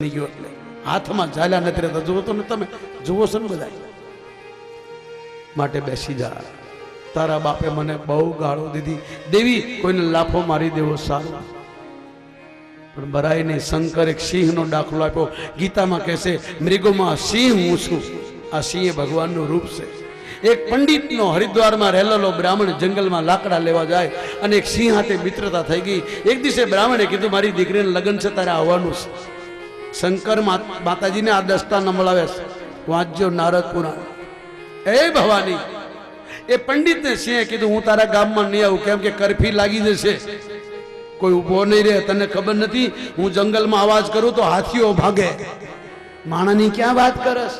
ગયો એટલે હાથમાં ઝાલ્યા નથી રહેતા. જુઓ તો ને તમે જુઓ છો ને બધા. માટે બેસી જા. તારા બાપે મને બહુ ગાળો દીધી. દેવી કોઈને લાફો મારી દેવો સારું, પણ બરાય નહીં. શંકર એક સિંહનો દાખલો આપ્યો. ગીતામાં કહેશે મૃગોમાં સિંહ હું છું. આ સિંહ ભગવાનનું રૂપ છે. એક પંડિતનો હરિદ્વારમાં રહેલો બ્રાહ્મણ જંગલમાં લાકડા લેવા જાય અને એક સિંહ હાથે મિત્રતા થઈ ગઈ. એક દિવસે બ્રાહ્મણે કીધું મારી દીકરીને લગ્ન છે, તારે આવવાનું છે. શંકર માતાજીને આ દસ્તા નમળાવે છે. વાંચજો નારદ પુરાણ. એ ભવાની, એ પંડિતને સિંહે કીધું હું તારા ગામમાં નહીં આવું, કેમ કે કરફી લાગી જશે, કોઈ ઊભો નહીં રહે. તને ખબર નથી હું જંગલમાં અવાજ કરું તો હાથીઓ ભાગે. માણાની ક્યાં વાત કરસ?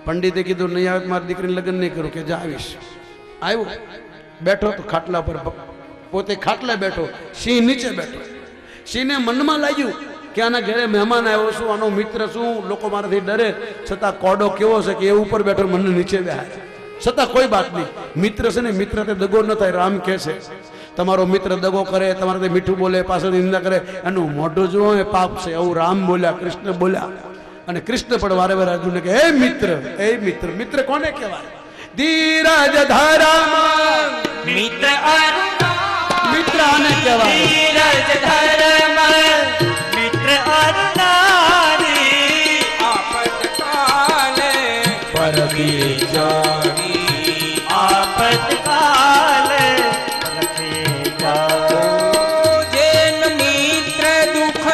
પંડિતે કીધું નહીં આવે મારી દીકરીને લગ્ન નહીં કરું. કે જા આવીશ. આવ્યો, બેઠો તો ખાટલા પર, પોતે ખાટલા બેઠો, સિંહ નીચે બેઠો. સિંહને મનમાં લાગ્યું કે આના ઘરે મહેમાન આવ્યો છું, આનો મિત્ર શું, લોકો મારાથી ડરે, છતાં કોડો કેવો છે કે એ ઉપર બેઠો મને નીચે બેહાય. છતાં કોઈ વાત નહીં. મિત્ર છે ને, મિત્ર તે દગો ન થાય. રામ કહે છે તમારો મિત્ર દગો કરે, તમારાથી મીઠું બોલે, પાછળ નિંદા કરે, એનું મોઢું જુઓ એ પાપ છે. એવું રામ બોલ્યા, કૃષ્ણ બોલ્યા. અને કૃષ્ણ પણ વારે વારે અર્જુનને કે હે મિત્ર, હે મિત્ર. મિત્ર કોને કહેવાય? ધીરજ ધરામાં મિત્ર અરુણા, મિત્ર આને કહેવાય. ધીરજ ધરામાં મિત્ર અરુણારી, આપતકાલે પરમી જાની, આપતકાલે પરમી જાની. જેન મિત્ર દુઃખ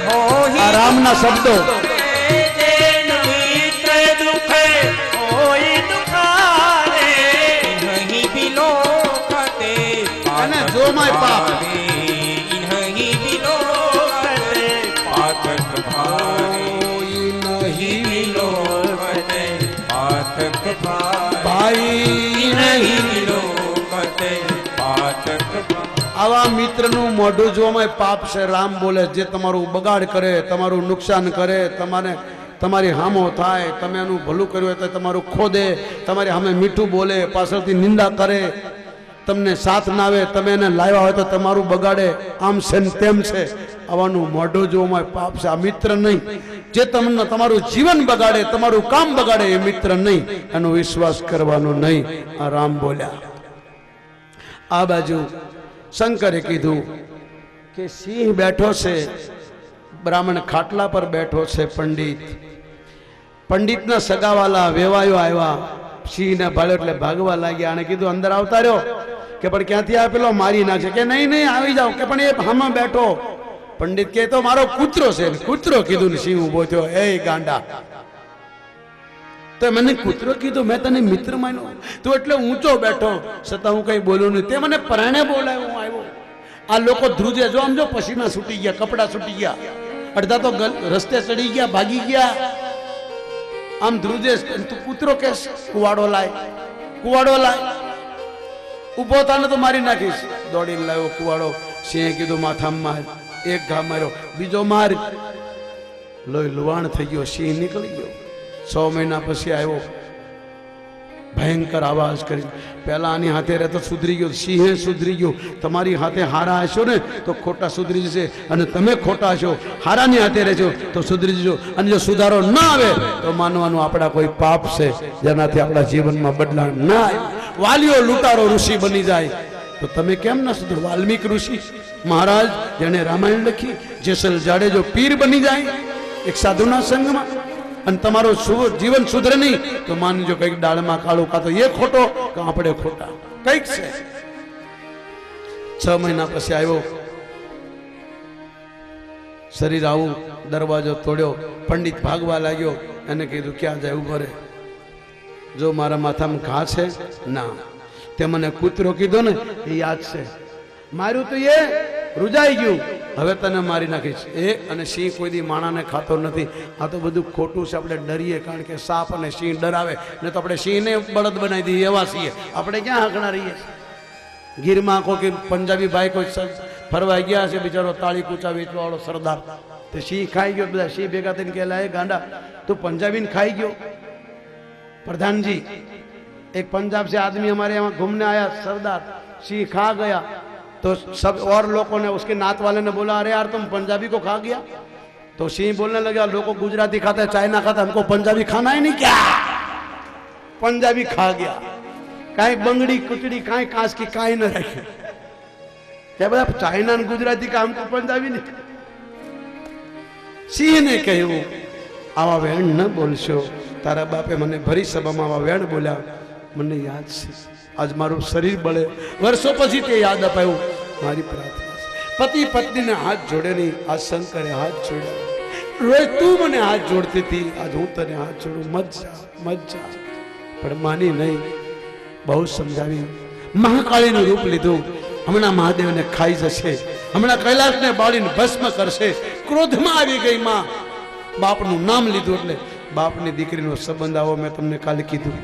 હોય, આ રામના શબ્દો. જેન મિત્ર દુઃખ હોય દુખારે, નહીં બિલો ખતે અને જો માય પાપ. નહીં બિલો ખતે પાતક ભાઈ, નહીં બિલો ખતે પાતક ભાઈ નહીં બિલો ખતે પાતક ભાઈ. આવા મિત્રનું મોઢું જોવામાં પાપ છે. રામ બોલે જે તમારું બગાડ કરે, તમારું નુકસાન કરે, તમારી હામો થાય, તમે એનું ભલું કર્યું હોય તો તમારું ખોદે, તમારી સામે મીઠું બોલે, પાછળથી નિંદા કરે, તમને સાથ ના આવે, તમે એને લાવ્યા હોય તો તમારું બગાડે, આમ છે ને તેમ છે. આવાનું મોઢું જોવામાં પાપ છે. આ મિત્ર નહીં. જે તમને તમારું જીવન બગાડે, તમારું કામ બગાડે, એ મિત્ર નહીં. એનો વિશ્વાસ કરવાનો નહીં. આ રામ બોલ્યા. આ બાજુ શંકરે કીધું કે સિંહ બેઠો છે, બ્રાહ્મણ ખાટલા પર બેઠો છે. પંડિતના સગાવાલા વેવાયો આવ્યા, સિંહને ભાળ્યો એટલે ભાગવા લાગ્યા. અને કીધું અંદર આવતા રહ્યો. કે પણ ક્યાંથી આપેલો મારી નાખશે. કે નહીં નહીં આવી જાઓ. કે પણ એ હામાં બેઠો. પંડિત કે તો મારો કૂતરો છે. કૂતરો કીધું ને સિંહ ઉભો થયો. એ ગાંડા, તો મને કૂતરો કીધું, મેં તને મિત્ર માન્યો, તું એટલે ઊંચો બેઠો, છતાં હું કઈ બોલું નહીં. તે મને પ્રાણે બોલાયો, હું આવ્યો. આ લોકો ધ્રુજે, જો આમ જો પસીના છૂટી ગયા, કપડા છૂટી ગયા, અડધા તો રસ્તે ચડી ગયા, ભાગી ગયા. આમ ધ્રુજે. તું કૂતરો કેસ? કુવાડો લાય, કુવાડો લાય. ઉભો થાને તો મારી નાખીશ. દોડીને લાવ્યો કુવાડો. સિંહે કીધું માથામાં માર. એક ઘા માર્યો, બીજો માર. લોહી લુવાણ થઈ ગયો. સિંહ નીકળી ગયો. 6 મહિના પછી આવ્યો. ભયંકર આવાજ કરી. પહેલા આની હાથે રહેતો સુધરી ગયો, સિંહે સુધરી ગયો. તમારી હાથે હારા હશો ને તો ખોટા સુધરી જશે, અને તમે ખોટા હશો, હારાની હાથે રહેશો તો સુધરી જશો. અને જો સુધારો ના આવે તો માનવાનું આપણા કોઈ પાપ છે જેનાથી આપણા જીવનમાં બદલાવ ના આવે. વાલીઓ લૂંટારો ઋષિ બની જાય તો તમે કેમ ના સુધરો? વાલ્મીક ઋષિ મહારાજ જેને રામાયણ લખી, જેસલ જાડેજો પીર બની જાય એક સાધુના સંગમાં, અને તમારું જીવન સુધરે નહીં તો માનજો કઈક ડાળમાં કાળું, કાં તો એ ખોટો કે આપણે ખોટા કઈક છે. 6 મહિના પછી આવ્યો. શરીર આવું, દરવાજો તોડ્યો. પંડિત ભાગવા લાગ્યો. એને કીધું ક્યાં જાય? ઉભો રહે. જો મારા માથામાં ઘા છે? ના. તે મને કૂતરો કીધો ને એ યાદ છે. માર્યું તો એ રૂજાઈ ગયું. હવે તને મારી નાખીશ. એ અને સિંહ કોઈ દી માણાને ખાતો નથી. આ તો બધું ખોટું છે. આપણે ડરીએ કારણ કે સાપ અને સિંહ ડરાવે, ને તો આપણે સિંહને બળદ બનાવી દઈએ. એવા છીએ આપણે. ક્યાં હાંકણા રહીએ? ગીરમાં કોઈ પંજાબી ભાઈ કોઈ ફરવા ગયા છે, બિચારો તાળી કૂચા વેચવા વાળો સરદાર, તે સિંહ ખાઈ ગયો. બધા સિંહ ભેગા થઈને કહેલા એ ગાંડા તું पंजाबी खाई गयो। प्रधान जी एक पंजाब से आदमी हमारे यहाँ घूमने आया, सरदार सिंह खा गया। तो सब और लोगों ने उसके नात वाले ने बोला अरे यार तुम पंजाबी को खा गया। तो सिंह बोलने लगा, लोग गुजराती खाता है, चाइना खाता है, हमको पंजाबी खाना ही नहीं क्या? पंजाबी खा गया, काई बंगड़ी कुचड़ी काई कांस की काई न रखे क्या बता चाइना ने गुजराती का हमको पंजाबी नहीं। सिंह ने कह્યું आवा वेण न बोलशो, तारा बापे मने भरी सभामां आवा वेण बोल्या, मने याद छे आज मारू शरीर बळे, वर्षों पछी ते याद अपायो मारी प्रार्थना। पति पत्नी ने हाथ जोड़े नहीं, आज शंकरे हाथ जोड़ा। रोज तू मने हाथ जोड़ती थी, आज हूँ तने हाथ जोड़ू, मत जा। पर मानी नहीं, बहुत समझावी, महाकाली નું રૂપ લીધું, હમણાં મહાદેવને ખાઈ જશે, હમણાં કૈલાસને બાળીને ભસ્મ કરશે। ક્રોધમાં આવી ગઈ માં, બાપનું નામ લીધું એટલે બાપની દીકરીનો સંબંધ આવો મેં તમને કાલે કીધું।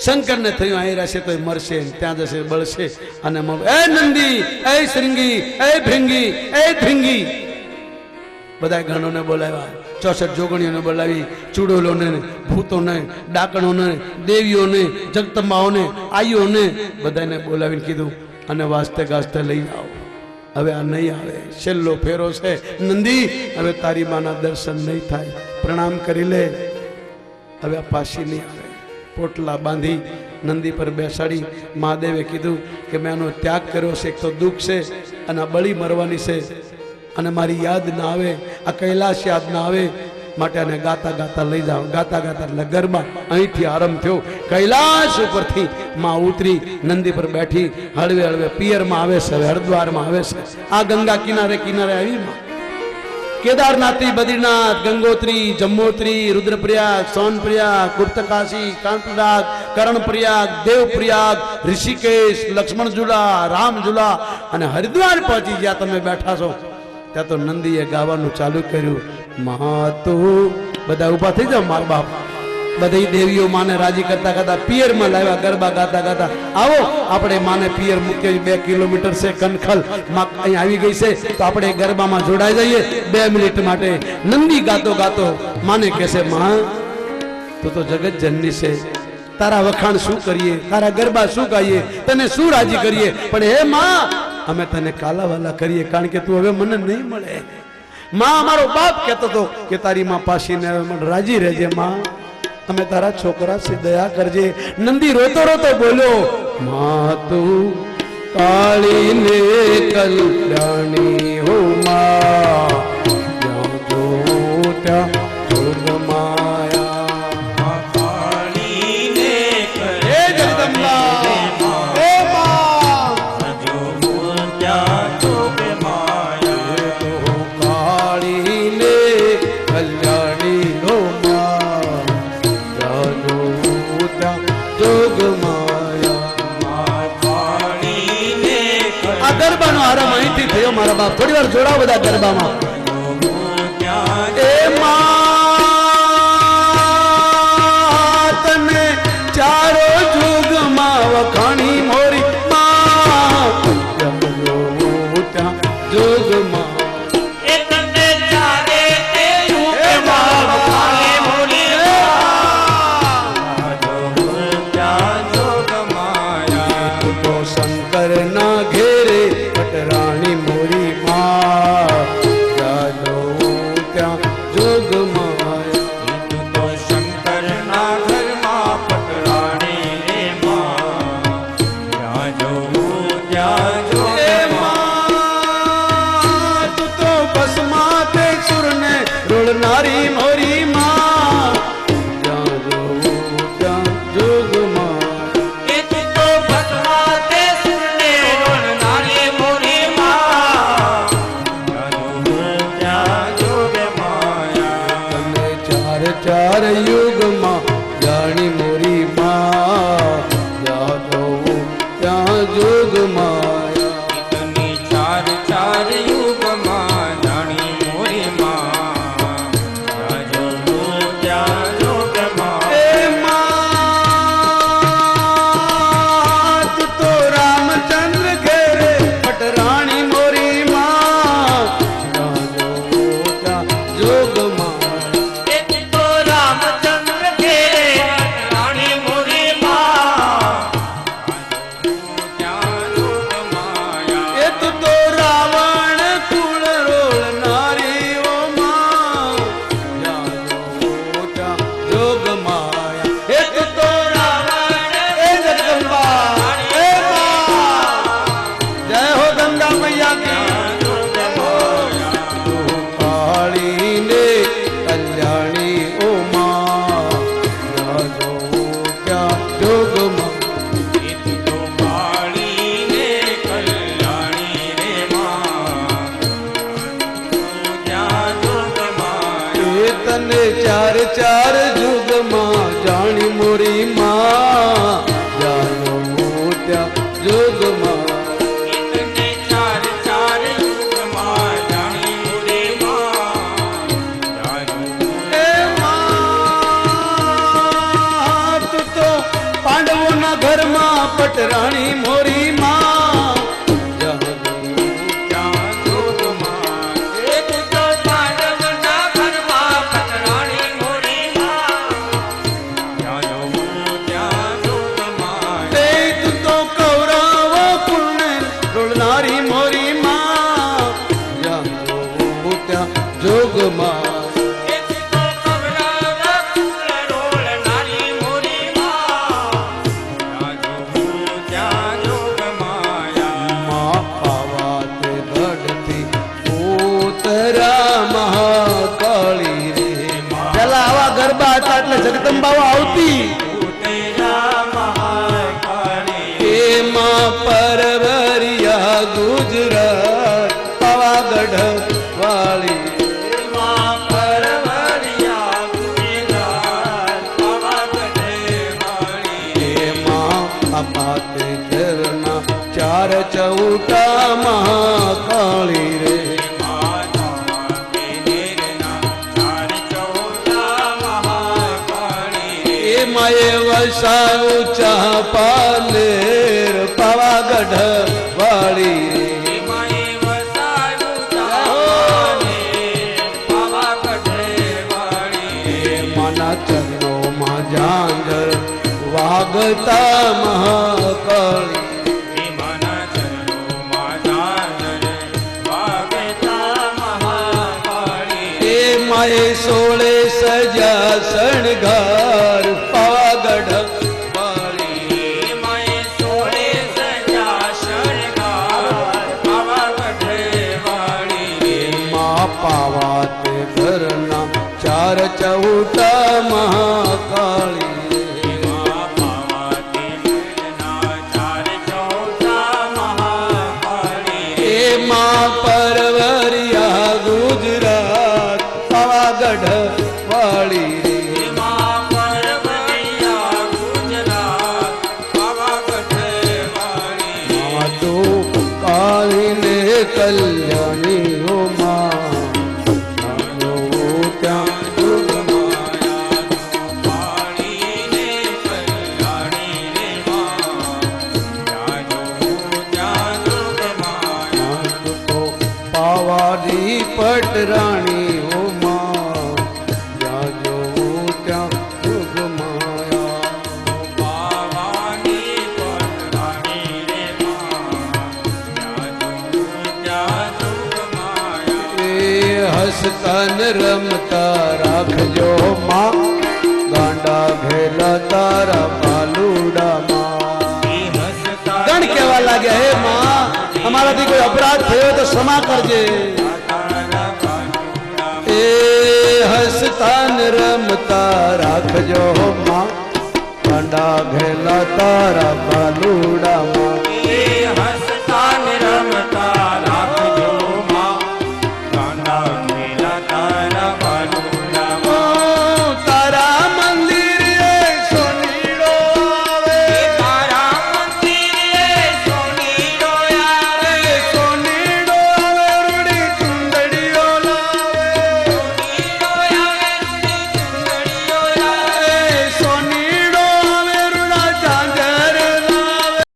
શંકરને થયું અહીં રહેશે તો મરશે, ત્યાં જશે બળશે, અને એ નંદી, એ શ્રીંગી, એ ભૃંગી, એ ધ્રિંગી, બધા ગણોને બોલાવ્યા, 64 જોગણીઓને બોલાવી, ચૂડોલોને, ભૂતોને, ડાકણોને, દેવીઓને, જગદંબાઓને, આઈઓને બધાને બોલાવીને કીધું અને વાસ્તે ગાસ્તે લઈ આવો। હવે આ નહીં આવે, છેલ્લો ફેરો છે નંદી, હવે તારી માના દર્શન નહીં થાય, પ્રણામ કરી લે, હવે આ પાછી નહીં આવે। પોટલા બાંધી નંદી પર બેસાડી મહાદેવે કીધું કે મેં આનો ત્યાગ કર્યો છે, એક તો દુઃખ છે અને આ બળી મરવાની છે, અને મારી યાદ ના આવે, આ કૈલાશ યાદ ના આવે, માટે આને ગાતા ગાતા લઈ જાઓ। ગાતા ગાતા એટલે ગરબા અહીંથી આરંભ થયો, કૈલાશ ઉપરથી માં ઉતરી નંદી પર બેઠી, હળવે હળવે પિયરમાં આવે છે, હવે હરદ્વારમાં આવે છે। આ ગંગા કિનારે કિનારે આવી માં केदारनाथी, बद्रीनाथ, गंगोत्री, जम्मोत्री, रुद्रप्रयाग, सोनप्रयाग, गुप्तकाशी, कांतप्रयाग, कर्णप्रयाग, देवप्रयाग, ऋषिकेश, लक्ष्मण झूला, राम झूला અને હરિદ્વાર પહોંચી ગયા તમે બેઠા છો ત્યાં તો નંદીએ ગાવાનું ચાલુ કર્યું, માતો બધા ઊભા થઈ જાઓ, મારા બાપ બધી દેવીઓ માને રાજી કરતા કરતા પિયરમાં લાવ્યા, ગરબા ગાતા ગાતા આવો આપણે માને પિયર મૂકે 2 કિલોમીટર છે કનખલ માં અહીં આવી ગઈ છે, તો આપણે ગરબામાં જોડાઈ જઈએ 2 મિનિટ માટે। નંદી ગાતો ગાતો માને કહેશે, માં તું તો જગત જનની છે, તારા વખાણ શું કરીએ, તારા ગરબા શું ગાઈએ, તને શું રાજી કરીએ, પણ હે માં અમે તને કાલાવાલા કરીએ, કારણ કે તું હવે મને નહીં મળે। માં અમારો બાપ કહેતો હતો કે તારી માં પાસીને રાજી રહેજે માં, અમે તારા છોકરા से दया करजे। नंदी रोतो रोतो बोलो, मां तू काली ने कल्याणी हो मां, ज्यां जो त्या जोग माया, मां काली ने हे जगदंबा, हे मां जो त्या जोग माया, तो काली ने कल्याणी हो जोग माया। आ गरबानो आराम અહીંથી થયો મારા બાપ, થોડી વાર જોડાવ બધા ગરબામાં। એ માં તને ચારો જોગમાં વખાણી મોરી માં, જોગમાં घेरे पटरानी मोरी माँ, जानो त्या जोग माया। तू तो शंकर ना घर माँ पटरानी रे माँ, जानो त्या जोग माँ, तू तो बस माते सुर ने रुलनारी मोरी माँ, जानो त्या जोग माया। चार युग मां जानी मोरी मां, जानो त्या जोग माया। इतनी चार चार युग मां जानी मोरी मां, जानो त्या जोग माया। ए मां तू तो रामचंद्र घेरे पटरानी मोरी मां, जानो त्या जोग माया। रामचंद्र તને ચાર ચાર જુગમાં જાણી મોરી માં જાનો ત્યાં જુગમાં તને ચાર ચાર યુગમાં જાણી મોરી માં જાનું એ માં તું તો પાંડવોના ઘરમાં પટરાણી મોરી માં જાનો ત્યાં જોગમાં એક તો પાંડવના ઘરમાં પટરાણી મોરી માં જાનું ત્યાં જોગમાં તે તું તો કૌરવ પૂર્ણ ડોલનારી મોરી માં જાનો ત્યાં જોગમાં એક તો કવરાવ ફૂલ રોળનારી મોરી માં જાનું ત્યાં જોગમાં માં પાવાતે ગઢથી ઉતરા મહાકાળી રે પેલા આવા ગરબા હતા એટલે જગદંબાઓ આવતી તેરા મહાકાળી એમાં પરવરિયા ગુજરાત પાવાગઢ વાળી માં પરવરિયા ગુજરાત પાવાગઢે વાળી એમાં અપાતે ઘરના ચાર ચૌટા મહાકાળી રે માતા કેનેરના ચાર ચૌદા મહાકાળી એમાં એ વસાવું ચાપાનેર પાવાગઢ વાળી રે માએ વસાયું ચાને પાવાગઢે વાળી મના ચરણોમાં ઝાંઝર વાગતા મહાકાળી મના ચરણોમાં ઝાંઝર વાગતા મહાકાળી એ માએ સોળે સજા શણગાર પાવાગઢ વાળી માએ સોળે સજા શણગાર પાવાગઢે વાળી માં પાવાતે ઘરના ચાર ચૌટા મહાકાળી માં પાવાતી ઘરના ચાર ચૌદા મહાકાળી એમાં પરવરિયા ગુજરાત પાવાગઢ વાળી રે માં પરવરિયા ગુજરાત પાવાગઢે વાળી માતો કાળીને કલ્યાણી હો માં ત્યાં જોગમાયા પાણીને કલ્યાણી રે માં જાજો ત્યાં જોગમાયા તો પાવાડી પટરાણી હો માં જ્યાં જોઉં ત્યાં જોગમાયા પાવાની પટરાણી રે માં જાજો ત્યાં જોગમાયા એ હસતન રમતા રાખજો માં ગાંડા ઘેલા તારા પાલુડા માં ગણ કેવા લાગ્યા હે માં અમારાથી કોઈ અપરાધ થયો તો ક્ષમા કરજે એ હસતાન રમતા રાખજો માં ગાંડા ઘેલા તારા પાલુડા